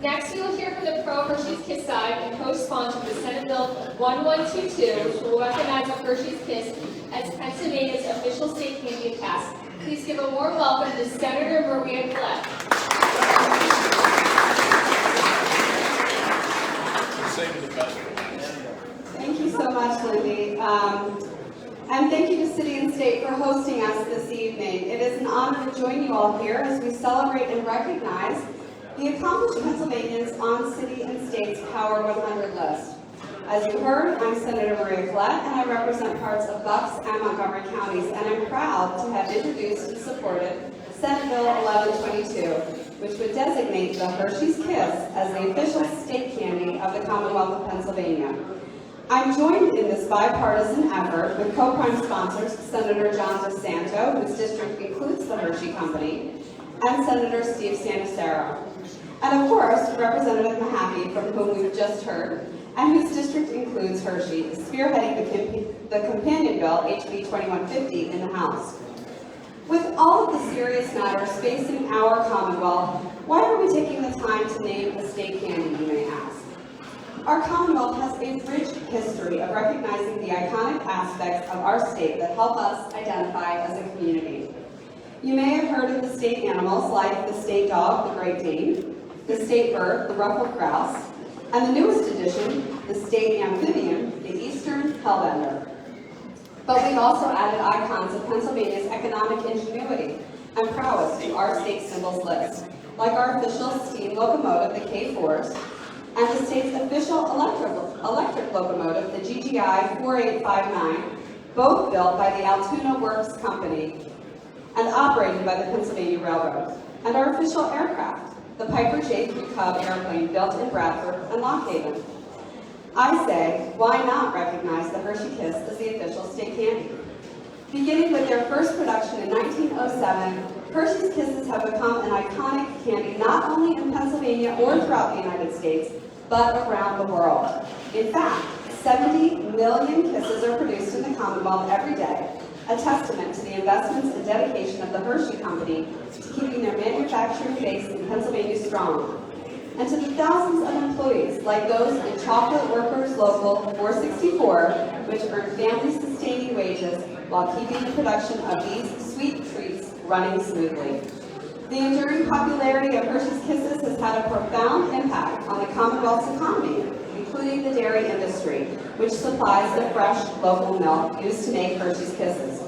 Next, we will hear from the Pro Hershey's Kiss side and co-sponsor the Senate Bill 1122, which will recognize a Hershey's Kiss as Pennsylvania's official state candy pass. Please give a warm welcome to Senator Maria Collette. Thank you so much, Lindy. And thank you to City and State for hosting us this evening. It is an honor to join you all here as we celebrate and recognize the accomplished Pennsylvanians on City and State's Power 100 list. As you heard, I'm Senator Maria Collette, and I represent parts of Bucks and Montgomery counties, and I'm proud to have introduced and supported Senate Bill 1122, which would designate the Hershey's Kiss as the official state candy of the Commonwealth of Pennsylvania. I'm joined in this bipartisan effort with co-prime sponsors Senator John DeSanto, whose district includes the Hershey Company, and Senator Steve Santicero. And of course, Representative Mahaffey, from whom we've just heard, and whose district includes Hershey, is spearheading the companion bill, HB 2150, in the House. With all of the serious matters facing our Commonwealth, why are we taking the time to name a state candy, you may ask? Our Commonwealth has a rich history of recognizing the iconic aspects of our state that help us identify as a community. You may have heard of the state animals like the state dog, the Great Dane, the state bird, the ruffled grouse, and the newest addition, the state amphibian, the eastern hellbender. But we've also added icons of Pennsylvania's economic ingenuity and prowess to our state symbols list, like our official steam locomotive, the K4s, and the state's official electric locomotive, the GGI 4859, both built by the Altoona Works Company and operated by the Pennsylvania Railroad, and our official aircraft, the Piper J3 Cub airplane built in Bradford and Lock Haven. I say, why not recognize the Hershey Kiss as the official state candy? Beginning with their first production in 1907, Hershey's Kisses have become an iconic candy not only in Pennsylvania or throughout the United States, but around the world. In fact, 70 million kisses are produced in the Commonwealth every day, a testament to the investments and dedication of the Hershey Company to keeping their manufacturing base in Pennsylvania strong, and to the thousands of employees like those in Chocolate Workers Local 464, which earn family-sustaining wages while keeping the production of these sweet treats running smoothly. The enduring popularity of Hershey's Kisses has had a profound impact on the Commonwealth's economy, including the dairy industry, which supplies the fresh local milk used to make Hershey's Kisses.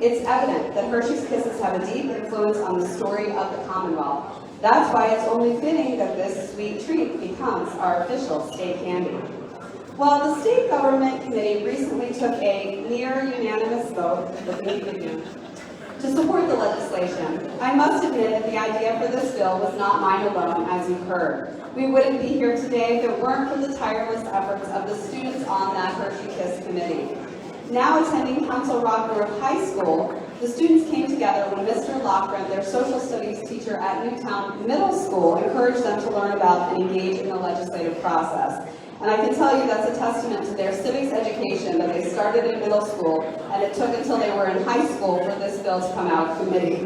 It's evident that Hershey's Kisses have a deep influence on the story of the Commonwealth. That's why it's only fitting that this sweet treat becomes our official state candy. While the state government committee recently took a near unanimous vote to support the legislation, I must admit that the idea for this bill was not mine alone, as you've heard. We wouldn't be here today if it weren't for the tireless efforts of the students on that Hershey Kiss committee. Now attending Council Rock Grove High School, the students came together when Mr. Lochran, their social studies teacher at Newtown Middle School, encouraged them to learn about and engage in the legislative process. And I can tell you that's a testament to their civics education that they started in middle school, and it took until they were in high school for this bill to come out of committee.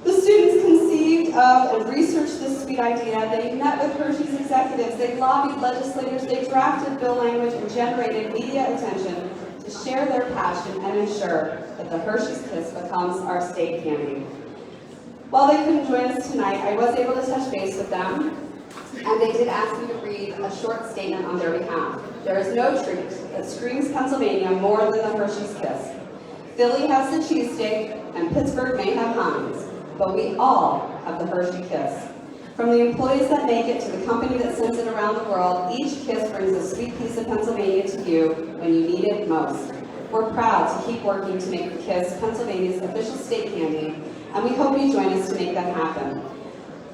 The students conceived of and researched this sweet idea. They met with Hershey's executives, they lobbied legislators, they drafted bill language and generated media attention to share their passion and ensure that the Hershey's Kiss becomes our state candy. While they couldn't join us tonight, I was able to touch base with them, and they did ask me to read a short statement on their behalf. There is no treat that screams Pennsylvania more than the Hershey's Kiss. Philly has the cheesesteak, and Pittsburgh may have Heinz, but we all have the Hershey Kiss. From the employees that make it to the company that sends it around the world, each kiss brings a sweet piece of Pennsylvania to you when you need it most. We're proud to keep working to make the Kiss Pennsylvania's official state candy, and we hope you join us to make that happen.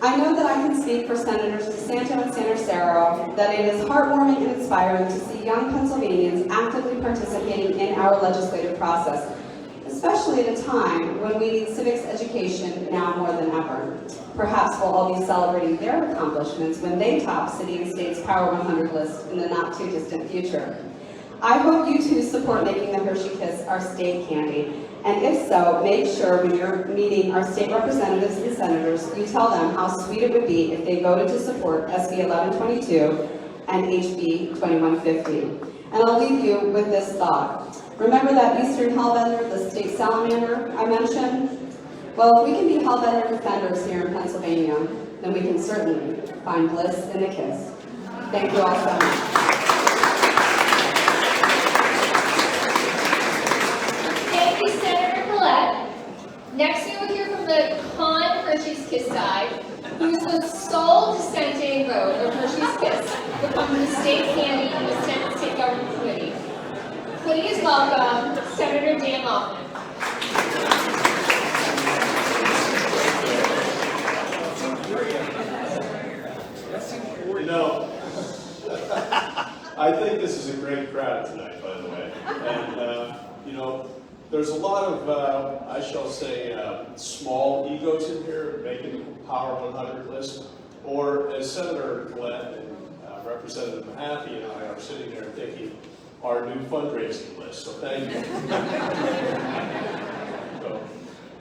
I know that I can speak for Senators DeSanto and Santicero that it is heartwarming and inspiring to see young Pennsylvanians actively participating in our legislative process, especially at a time when we need civics education now more than ever. Perhaps we'll all be celebrating their accomplishments when they top City and State's Power 100 list in the not-too-distant future. I hope you too support making the Hershey Kiss our state candy, And if so, make sure when you're meeting our state representatives and senators, you tell them how sweet it would be if they voted to support SB 1122 and HB 2150. And I'll leave you with this thought. Remember that Eastern Hellbender, the state salamander I mentioned? Well, if we can be Hellbender defenders here in Pennsylvania, then we can certainly find bliss in a kiss. Thank you all so much. Thank you, Senator Collette. Next, we will hear from the Hershey's Kiss side, who is the sole dissenting vote of Hershey's Kiss, becoming the state candy in the Senate State Government Committee. Please welcome Senator Dan Laughlin. You know, I think this is a great crowd tonight, by the way. And, you know, there's a lot of, I shall say, small egos in here making the Power 100 list. Or as Senator Collette and Representative Mahaffey and I are sitting there thinking, our new fundraising list. So thank you. So,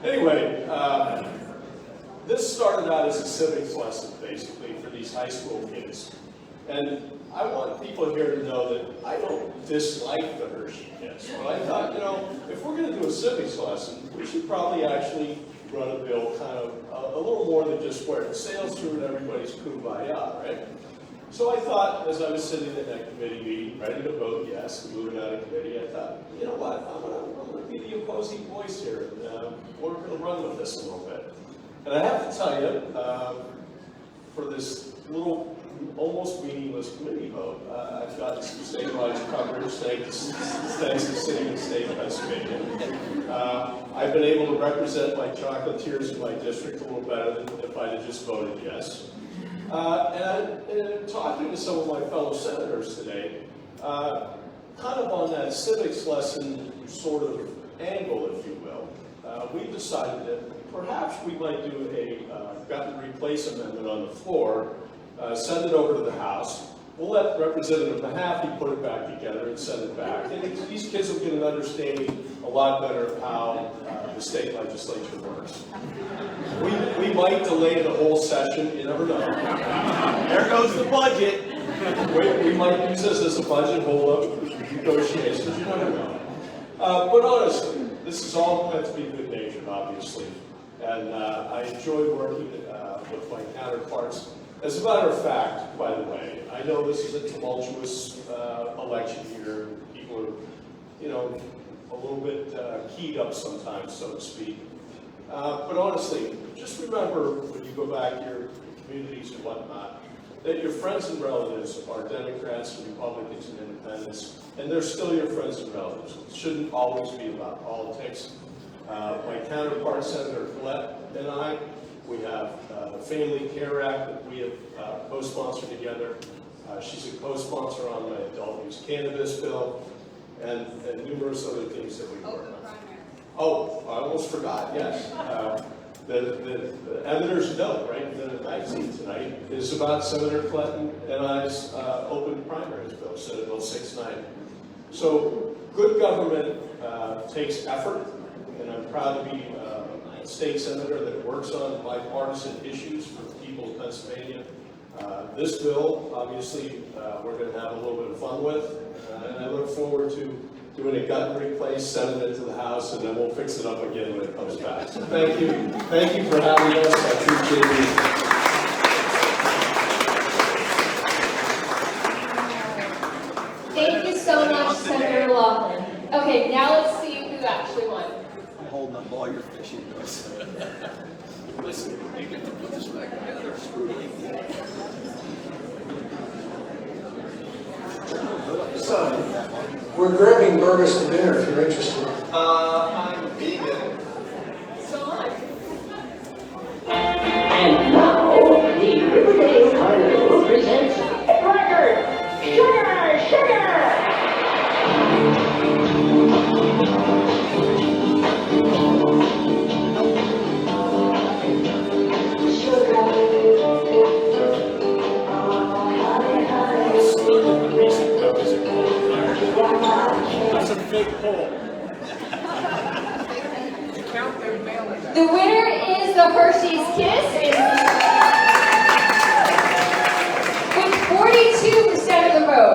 anyway, this started out as a civics lesson, basically, for these high school kids. And I want people here to know that I don't dislike the Hershey kids. But I thought, you know, if we're going to do a civics lesson, we should probably actually run a bill kind of a little more than just where it sails through and everybody's kumbaya, right? So I thought, as I was sitting in that committee meeting, ready to vote yes, and moving out of committee, I thought, you know what, I'm going to be the opposing voice here, and we're going to run with this a little bit. And I have to tell you, for this little, almost meaningless committee vote, I've gotten some statewide coverage thanks to sitting in the state of Pennsylvania. I've been able to represent my chocolatiers in my district a little better than if I'd have just voted yes. And talking to some of my fellow senators today, kind of on that civics lesson sort of angle, if you will, we decided that perhaps we might do a gut and replace amendment on the floor, send it over to the House. We'll let Representative Mahaffey put it back together and send it back. And these kids will get an understanding a lot better of how the state legislature works. We might delay the whole session, you never know. There goes the budget. We might use this as a budget hold-up negotiations, you never know. But honestly, this is all meant to be good-natured, obviously. And I enjoy working with my counterparts. As a matter of fact, by the way, I know this is a tumultuous election year. People are, you know, a little bit keyed up sometimes, so to speak. But honestly, just remember when you go back to your communities and whatnot, that your friends and relatives are Democrats and Republicans and Independents, and they're still your friends and relatives. It shouldn't always be about politics. My counterpart, Senator Collette, and I, we have the Family Care Act that we have co-sponsored together. She's a co-sponsor on my adult use cannabis bill, and numerous other things that we work on. Oh, I almost forgot, yes. The editor's note, right, in the magazine tonight is about Senator Clinton and I's open primaries bill, Senate Bill 690. So good government takes effort, and I'm proud to be a state senator that works on bipartisan issues for the people of Pennsylvania. This bill, obviously, we're going to have a little bit of fun with, and I look forward to doing a gut and replace, sending it to the House, and then we'll fix it up again when it comes back. So thank you for having us. I appreciate it. Thank you so much, Senator Laughlin. Okay, now let's see who actually won. I'm holding up all your fishing hooks. Listen, you get to put this back together. Son, we're grilling burgers for dinner if you're interested. I'm vegan. So much. And now, the Riverdale Carnival presents Record Sugar! Sugar! That's a big pull. the Hershey's Kiss is with 42% of the vote.